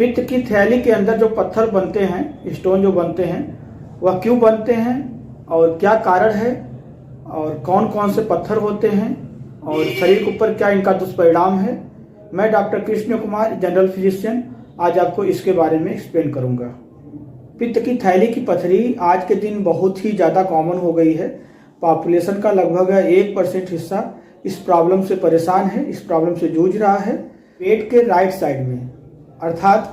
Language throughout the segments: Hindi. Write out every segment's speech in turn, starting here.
पित्त की थैली के अंदर जो पत्थर बनते हैं, स्टोन जो बनते हैं, वह क्यों बनते हैं और क्या कारण है और कौन कौन से पत्थर होते हैं और शरीर के ऊपर क्या इनका दुष्परिणाम है, मैं doctor Krishna Kumar, general physician, आज आपको इसके बारे में एक्सप्लेन करूंगा। पित्त की थैली की पथरी आज के दिन बहुत ही ज़्यादा कॉमन हो गई है। पॉपुलेशन का लगभग 1% हिस्सा इस प्रॉब्लम से परेशान है, इस प्रॉब्लम से जूझ रहा है। पेट के राइट साइड में अर्थात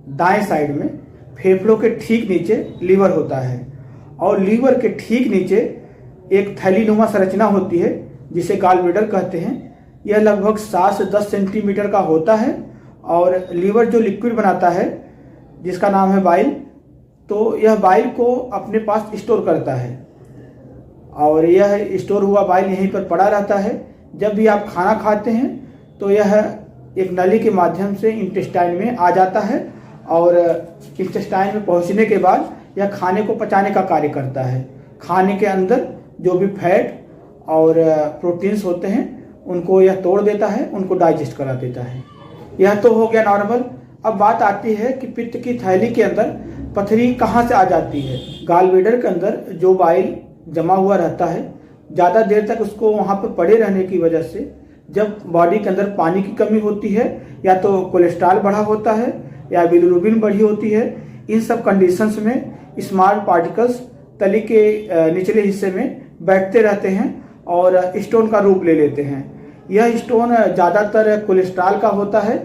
दाएं साइड में फेफड़ों के ठीक नीचे लीवर होता है और लीवर के ठीक नीचे एक थैलीनुमा संरचना होती है जिसे गॉल ब्लैडर कहते हैं। यह लगभग 7 से 10 सेंटीमीटर का होता है और लीवर जो लिक्विड बनाता है जिसका नाम है बाइल, तो यह बाइल को अपने पास स्टोर करता है और यह स्टोर हुआ बाइल यहीं पर पड़ा रहता है। जब भी आप खाना खाते हैं तो यह एक नली के माध्यम से इंटेस्टाइन में आ जाता है और इंटेस्टाइन में पहुंचने के बाद यह खाने को पचाने का कार्य करता है। खाने के अंदर जो भी फैट और प्रोटीन्स होते हैं उनको यह तोड़ देता है, उनको डाइजेस्ट करा देता है। यह तो हो गया नॉर्मल। अब बात आती है कि पित्त की थैली के अंदर पथरी कहाँ से आ जाती है। गॉल ब्लैडर के अंदर जो बाइल जमा हुआ रहता है, ज़्यादा देर तक उसको वहाँ पर पड़े रहने की वजह से जब बॉडी के अंदर पानी की कमी होती है या तो कोलेस्ट्रॉल बढ़ा होता है या बिलिरुबिन बढ़ी होती है, इन सब कंडीशंस में स्मॉल पार्टिकल्स तली के निचले हिस्से में बैठते रहते हैं और स्टोन का रूप ले लेते हैं। यह स्टोन ज़्यादातर कोलेस्ट्रॉल का होता है।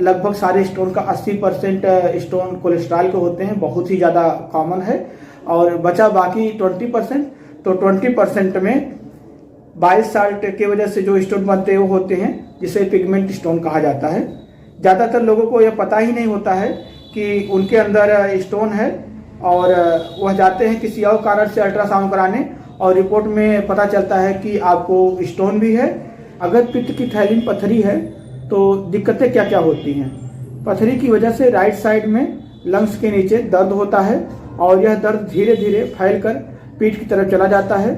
लगभग सारे स्टोन का 80% स्टोन कोलेस्ट्रॉल के होते हैं, बहुत ही ज़्यादा कॉमन है। और बचा बाकी 20%, तो 20% में बाइल साल्ट के वजह से जो स्टोन बनते हैं वो होते हैं जिसे पिगमेंट स्टोन कहा जाता है। ज़्यादातर लोगों को यह पता ही नहीं होता है कि उनके अंदर स्टोन है और वह जाते हैं किसी और कारण से अल्ट्रासाउंड कराने और रिपोर्ट में पता चलता है कि आपको स्टोन भी है। अगर पित्त की थैली में पथरी है तो दिक्कतें क्या क्या होती हैं। पथरी की वजह से राइट साइड में लंग्स के नीचे दर्द होता है और यह दर्द धीरे धीरे फैलकर पीठ की तरफ चला जाता है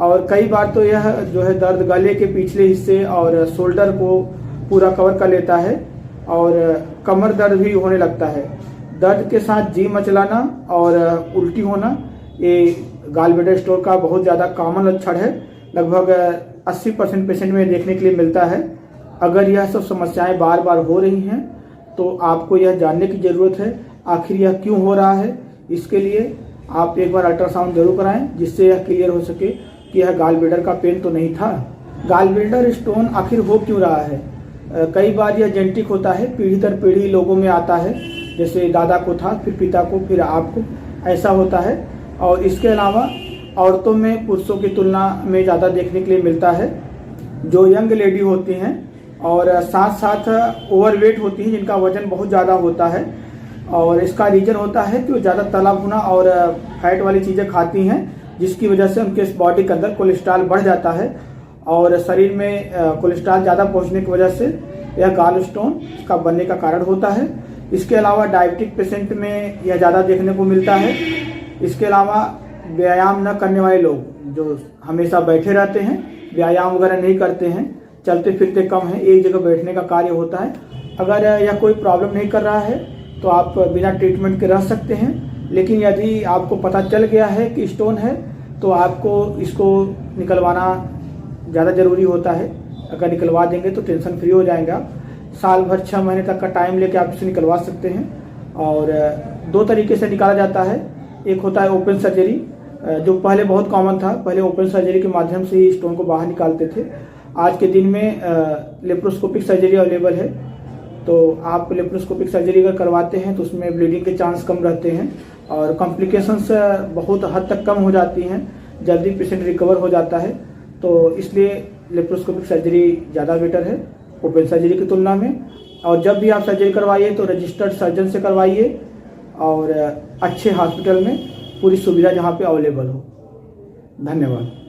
और कई बार तो यह जो है दर्द गले के पिछले हिस्से और शोल्डर को पूरा कवर कर लेता है और कमर दर्द भी होने लगता है। दर्द के साथ जी मचलाना और उल्टी होना ये गॉल ब्लैडर स्टोन का बहुत ज़्यादा कॉमन लक्षण है। लगभग 80% पेशेंट में देखने के लिए मिलता है। अगर यह सब समस्याएं बार बार हो रही हैं तो आपको यह जानने की ज़रूरत है आखिर यह क्यों हो रहा है। इसके लिए आप एक बार अल्ट्रासाउंड जरूर कराएं जिससे यह क्लियर हो सके कि यह गॉल ब्लैडर का पेन तो नहीं था। गॉल ब्लैडर स्टोन आखिर हो क्यों रहा है। कई बार यह जेनेटिक होता है, पीढ़ी दर पीढ़ी लोगों में आता है, जैसे दादा को था, फिर पिता को, फिर आपको, ऐसा होता है। और इसके अलावा औरतों में पुरुषों की तुलना में ज़्यादा देखने के लिए मिलता है। जो यंग लेडी होती हैं और साथ साथ ओवरवेट होती हैं जिनका वजन बहुत ज़्यादा होता है और इसका रीज़न होता है कि वो ज़्यादा तला भुना और फैट वाली चीज़ें खाती हैं जिसकी वजह से उनके बॉडी के अंदर कोलेस्ट्रॉल बढ़ जाता है और शरीर में कोलेस्ट्रॉल ज़्यादा पहुंचने की वजह से यह गॉल स्टोन का बनने का कारण होता है। इसके अलावा डायबिटिक पेशेंट में यह ज़्यादा देखने को मिलता है। इसके अलावा व्यायाम न करने वाले लोग जो हमेशा बैठे रहते हैं, व्यायाम वगैरह नहीं करते हैं, चलते फिरते कम हैं, एक जगह बैठने का कार्य होता है। अगर यह कोई प्रॉब्लम नहीं कर रहा है तो आप बिना ट्रीटमेंट के रह सकते हैं, लेकिन यदि आपको पता चल गया है कि स्टोन है तो आपको इसको निकलवाना ज़्यादा ज़रूरी होता है। अगर निकलवा देंगे तो टेंशन फ्री हो जाएगा। साल भर 6 महीने तक का टाइम लेके आप इसे निकलवा सकते हैं और 2 तरीके से निकाला जाता है। एक होता है ओपन सर्जरी, जो पहले बहुत कॉमन था। पहले ओपन सर्जरी के माध्यम से ही स्टोन को बाहर निकालते थे। आज के दिन में लेप्रोस्कोपिक सर्जरी अवेलेबल है, तो आप लेप्रोस्कोपिक सर्जरी अगर करवाते हैं तो उसमें ब्लीडिंग के चांस कम रहते हैं और कॉम्प्लिकेशंस बहुत हद तक कम हो जाती हैं, जल्दी पेशेंट रिकवर हो जाता है। तो इसलिए लेप्रोस्कोपिक सर्जरी ज़्यादा बेटर है ओपन सर्जरी की तुलना में। और जब भी आप सर्जरी करवाइए तो रजिस्टर्ड सर्जन से करवाइए और अच्छे हॉस्पिटल में पूरी सुविधा जहाँ पे अवेलेबल हो। धन्यवाद।